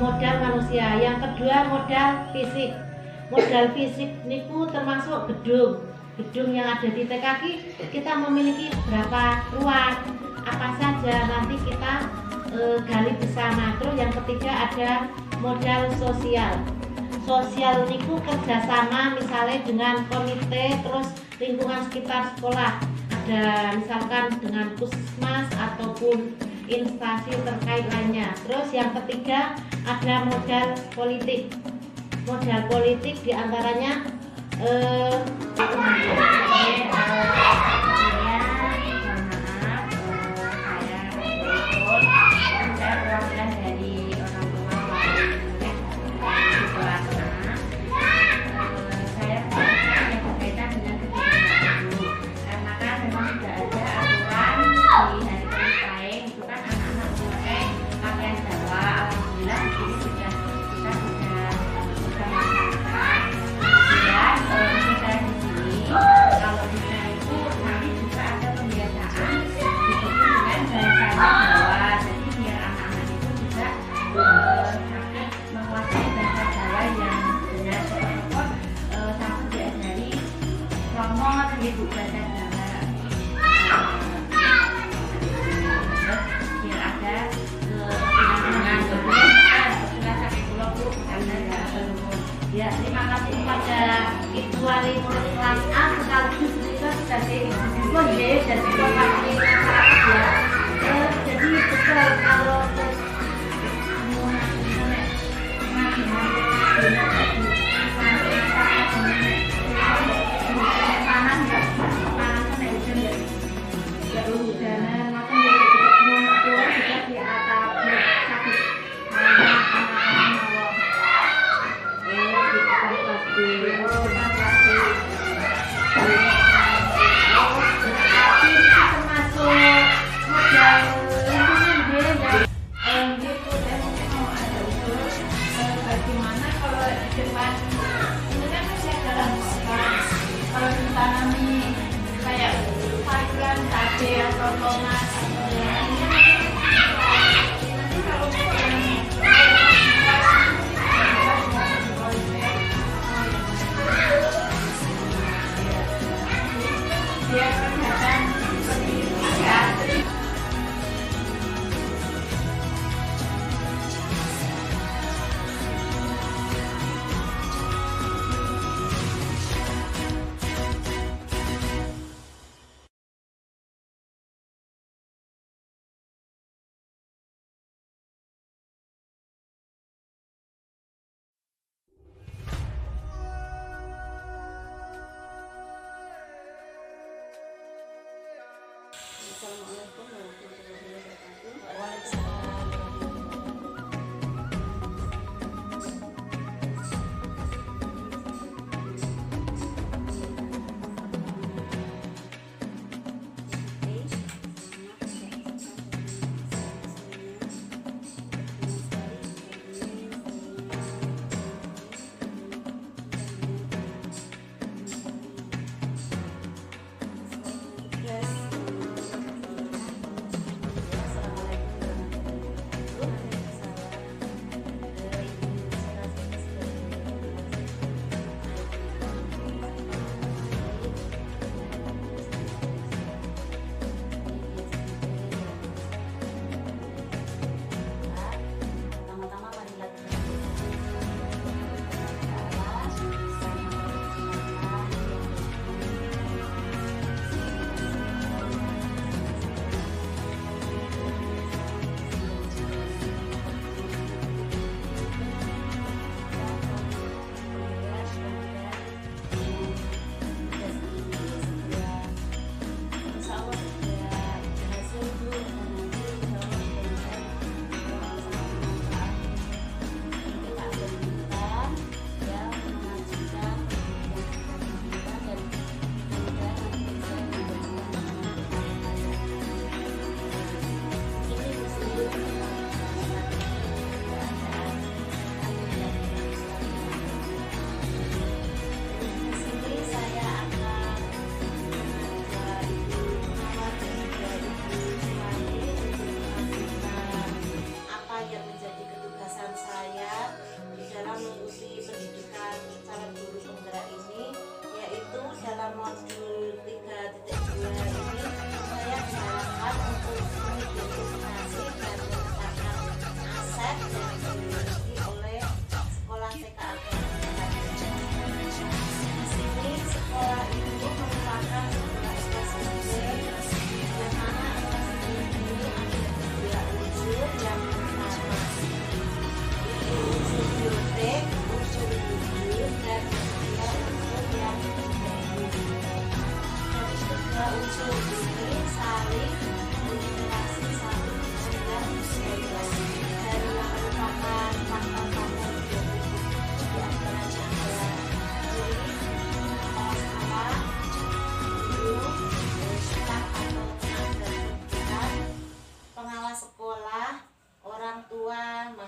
modal manusia. Yang kedua modal fisik. Modal fisik niku termasuk gedung yang ada di TKK. Kita memiliki berapa ruang, apa saja nanti kita gali bersama. Terus yang ketiga ada modal sosial. Sosial niku kerjasama misalnya dengan komite, terus lingkungan sekitar sekolah, ada misalkan dengan puskesmas ataupun instansi terkait lainnya. Terus yang ketiga ada modal politik. Modal politik diantaranya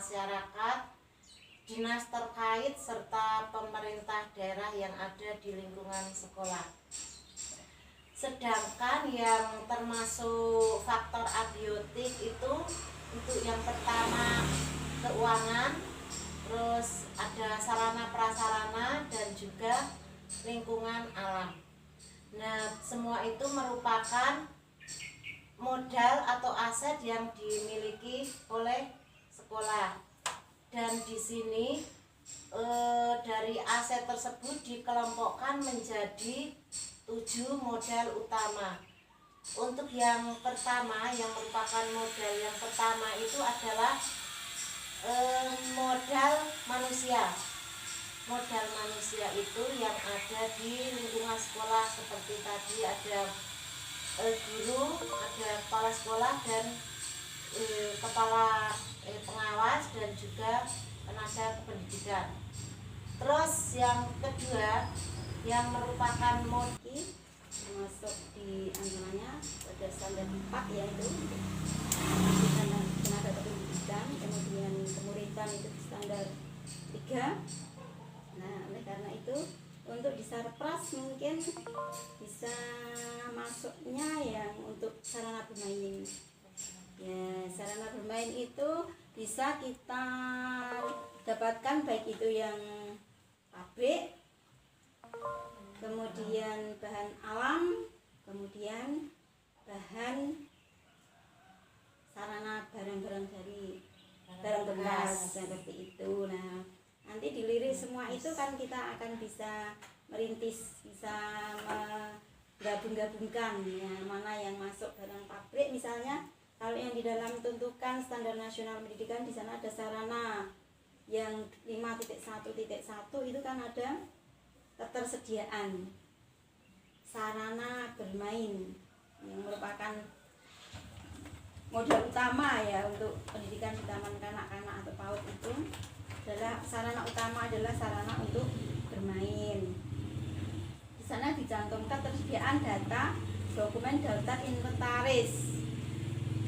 masyarakat, dinas terkait, serta pemerintah daerah yang ada di lingkungan sekolah. Sedangkan yang termasuk faktor abiotik itu untuk yang pertama keuangan, terus ada sarana prasarana dan juga lingkungan alam. Nah, semua itu merupakan modal atau aset yang dimiliki oleh sekolah. Dan di sini dari aset tersebut dikelompokkan menjadi 7 modal utama. Untuk yang pertama, yang merupakan modal yang pertama itu adalah modal manusia. Modal manusia itu yang ada di lingkungan sekolah, seperti tadi ada guru, ada kepala sekolah dan kepala pengawas dan juga tenaga kependidikan. Terus yang kedua yang merupakan modal termasuk di anjurannya pada standar 4 yaitu tenaga kependidikan, kemudian kemuridan itu di standar 3. Nah, oleh karena itu untuk di Sarpras mungkin bisa masuknya yang untuk sarana bermain. Ya, sarana bermain itu bisa kita dapatkan baik itu yang pabrik, kemudian bahan alam, kemudian bahan sarana barang-barang dari barang bekas seperti itu. Nah, nanti dilirik semua itu kan kita akan bisa merintis, bisa menggabung-gabungkan ya, mana yang masuk barang pabrik misalnya. Kalau yang di dalam tentukan standar nasional pendidikan, di sana ada sarana yang 5.1.1 itu kan ada ketersediaan sarana bermain yang merupakan modal utama ya untuk pendidikan di taman kanak-kanak atau PAUD itu adalah sarana utama, adalah sarana untuk bermain. Di sana dicantumkan ketersediaan data dokumen daftar inventaris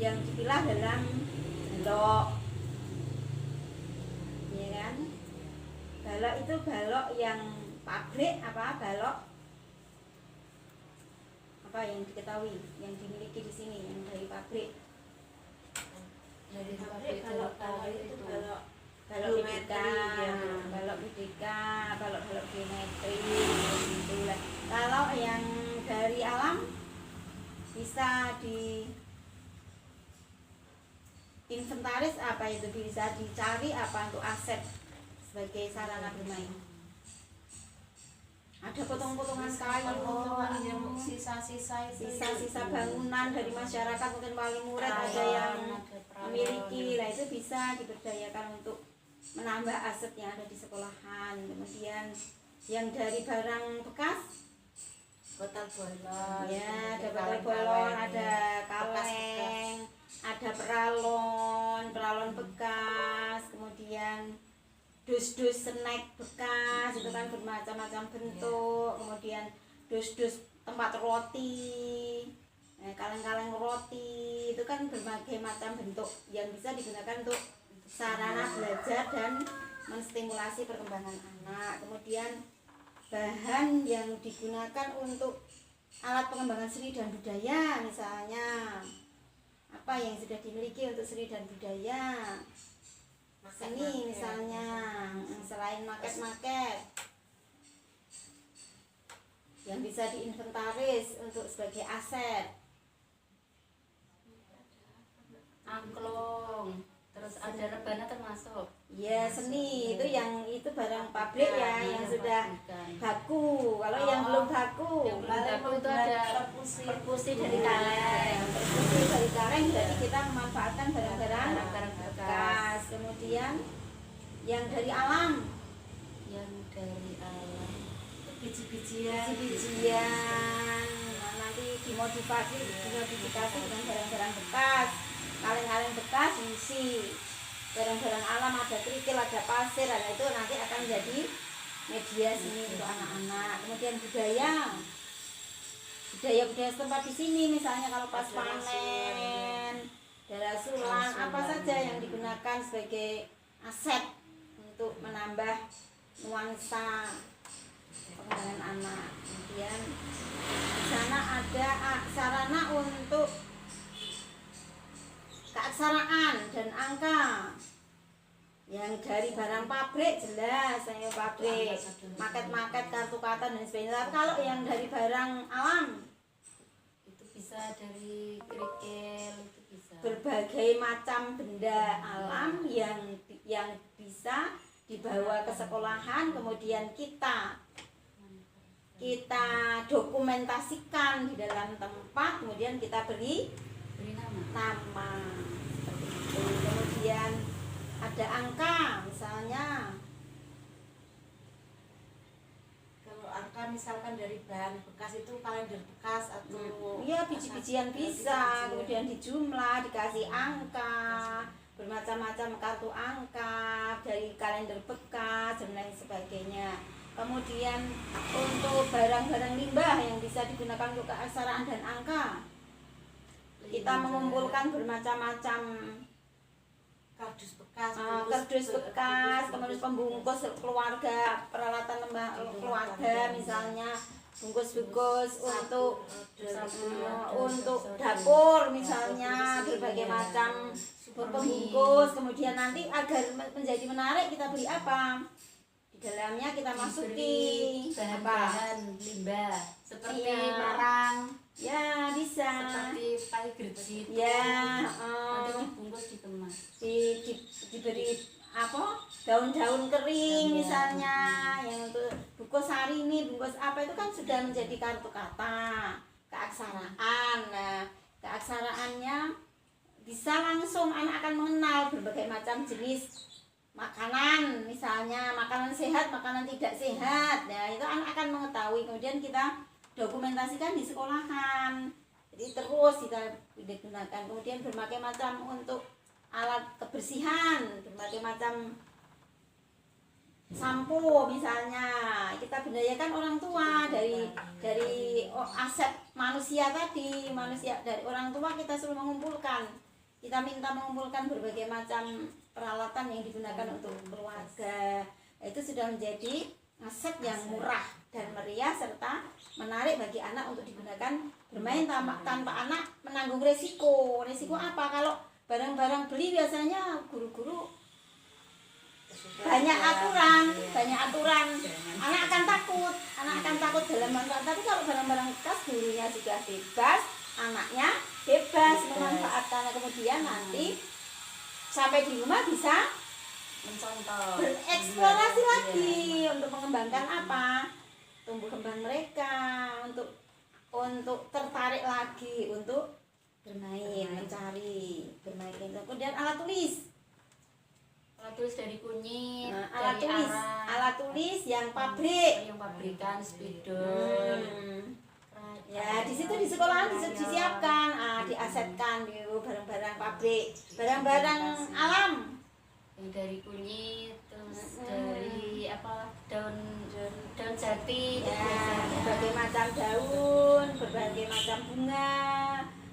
yang dipilah dalam balok, ya kan? Balok itu balok yang pabrik balok apa yang diketahui, yang dimiliki di sini, yang dari pabrik. Dari pabrik balok itu balok PDK, balok PDK, balok geometri gitu lah. Kalau yang dari alam bisa di inventaris, apa itu bisa dicari apa untuk aset sebagai sarana bermain. Ada potong-potongan kayu, sisa-sisa bangunan dari masyarakat, mungkin wali murid ada yang memiliki, lah itu bisa diberdayakan untuk menambah aset yang ada di sekolahan. Kemudian yang dari barang bekas, botol bolon, ya ada botol bolon, ada kaleng, ada peralon bekas, kemudian dus-dus snack bekas itu kan bermacam-macam bentuk, kemudian dus-dus tempat roti, kaleng-kaleng roti itu kan berbagai macam bentuk yang bisa digunakan untuk sarana belajar dan menstimulasi perkembangan anak. Kemudian bahan yang digunakan untuk alat pengembangan seni dan budaya, misalnya apa yang sudah dimiliki untuk seni dan budaya, seni misalnya, selain maket-maket yang bisa diinventaris untuk sebagai aset, angklung, terus ada rebana termasuk. Ya, seni itu yang itu barang pabrik ya, yang sudah baku. Kalau yang belum baku, itu ada perkusi dari kaleng. Perkusi dari kaleng jadi kita memanfaatkan barang-barang bekas. Kemudian yang dari alam, biji-bijian, nanti dimodifikasi dengan barang-barang bekas. Kaleng-kaleng bekas diisi barang-barang alam, ada kerikil, ada pasir, ada itu nanti akan jadi media seni untuk anak-anak. Kemudian budaya setempat di sini, misalnya kalau pas panen, darah sulang, apa saja yang digunakan sebagai aset untuk menambah nuansa pengembangan anak. Kemudian di sana ada sarana untuk keaksaraan dan angka. Yang dari barang pabrik jelas, saya pabrik, market kartu kata dan sebagainya. Tapi kalau yang dari barang alam itu bisa dari kerikil, itu bisa berbagai macam benda alam yang bisa dibawa ke sekolahan, kemudian kita dokumentasikan di dalam tempat, kemudian kita beri nama seperti itu. Kemudian ada angka, misalnya Kalau angka misalkan dari bahan bekas itu kalender bekas atau iya biji-bijian bisa, kemudian dijumlah dikasih angka, bermacam-macam kartu angka dari kalender bekas dan lain sebagainya. Kemudian untuk barang-barang limbah yang bisa digunakan untuk keaksaraan dan angka, kita mengumpulkan bermacam-macam kardus bekas, kemudian pembungkus keluarga, peralatan keluarga, misalnya bungkus-bungkus untuk dapur, misalnya berbagai macam pembungkus. Kemudian nanti agar menjadi menarik kita beli apa? Di dalamnya kita masuki bahan-bahan limbah seperti Iya. parang, ya bisa seperti pai gerji itu. ya Nanti dibungkus dikemas. diberi apa daun-daun kering Iya. misalnya yang untuk bungkus hari ini, bungkus apa itu kan sudah menjadi kartu kata keaksaraan. Nah, keaksaraannya bisa langsung anak akan mengenal berbagai macam jenis makanan, misalnya makanan sehat, makanan tidak sehat. Nah, itu anak akan mengetahui. Kemudian kita dokumentasikan di sekolahan. Jadi terus kita gunakan. Kemudian berbagai macam untuk alat kebersihan, berbagai macam sampo misalnya. Kita berdayakan orang tua dari aset manusia tadi, manusia dari orang tua kita suruh mengumpulkan. Kita minta mengumpulkan berbagai macam peralatan yang digunakan untuk keluarga. Itu sudah menjadi aset yang murah dan meriah serta menarik bagi anak untuk digunakan bermain tanpa anak menanggung resiko. Resiko apa? Kalau barang-barang beli biasanya guru-guru banyak aturan, anak akan takut dalam manfaat. Tapi kalau barang-barang bekas, gurunya juga bebas, anaknya bebas memanfaatkan. Kemudian nanti sampai di rumah bisa Mencontoh, bereksplorasi lagi untuk mengembangkan apa, tumbuh kembang mereka, untuk tertarik lagi untuk bermain, mencari, bermain. Kemudian alat tulis. alat tulis dari kunyit, Nah, dari alat tulis yang pabrik. yang pabrikan, spidol. Ya, di situ di sekolahan disiapkan, diasetkan di barang-barang pabrik, barang-barang alam. Yang dari kunyit, terus dari apa daun jati, Ya, berbagai macam daun, berbagai macam bunga,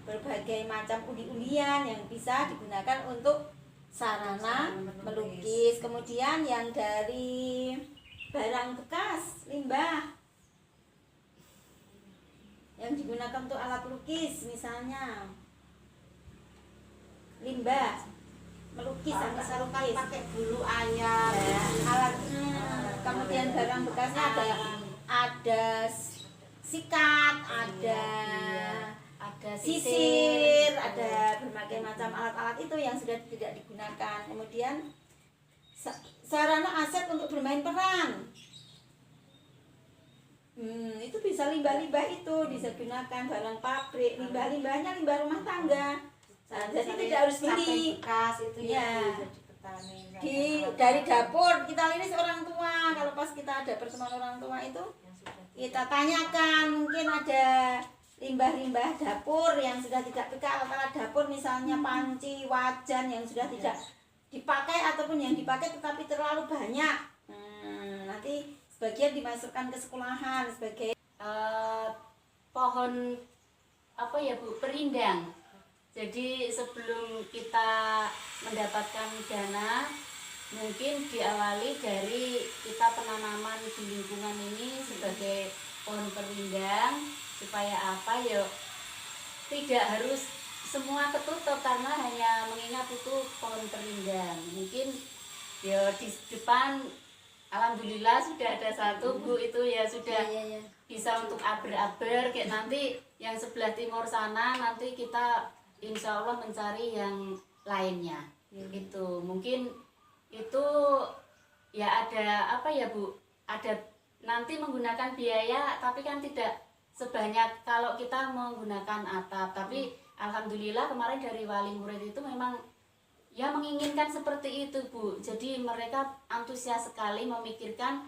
berbagai macam uli-ulian yang bisa digunakan untuk sarana melukis. Kemudian yang dari barang bekas, limbah yang digunakan untuk alat lukis, misalnya limbah melukis, misalkan lukis. pakai bulu ayam, Ya, alat kemudian barang bekasnya ada sikat, ada sisir, ada berbagai macam alat-alat itu yang sudah tidak digunakan. Kemudian sarana aset untuk bermain peran. Itu bisa limbah-limbah itu bisa gunakan barang pabrik, limbah-limbahnya limbah rumah tangga. Nah, jadi tidak harus beli. bekas itu Ya. ya jadi petani. Dari dapur kita liris orang tua. Kalau pas kita ada pertemuan orang tua itu kita tanyakan, mungkin ada limbah-limbah dapur yang sudah tidak pakai, alat-alat dapur misalnya panci, wajan yang sudah tidak dipakai ataupun yang dipakai tetapi terlalu banyak. Nanti sebagian dimasukkan ke sekolahan sebagai pohon apa ya Bu, perindang. Jadi sebelum kita mendapatkan dana mungkin diawali dari kita penanaman di lingkungan ini sebagai pohon perindang, supaya apa ya, tidak harus semua ketutup karena hanya mengingat itu pohon perindang. Mungkin ya di depan alhamdulillah sudah ada satu Bu, itu ya sudah bisa untuk aber-aber. Kayak nanti yang sebelah timur sana nanti kita insya Allah mencari yang lainnya. Itu mungkin itu ya ada apa ya Bu, ada nanti menggunakan biaya, tapi kan tidak sebanyak kalau kita menggunakan atap. Tapi alhamdulillah kemarin dari wali murid itu memang ya menginginkan seperti itu Bu, jadi mereka antusias sekali memikirkan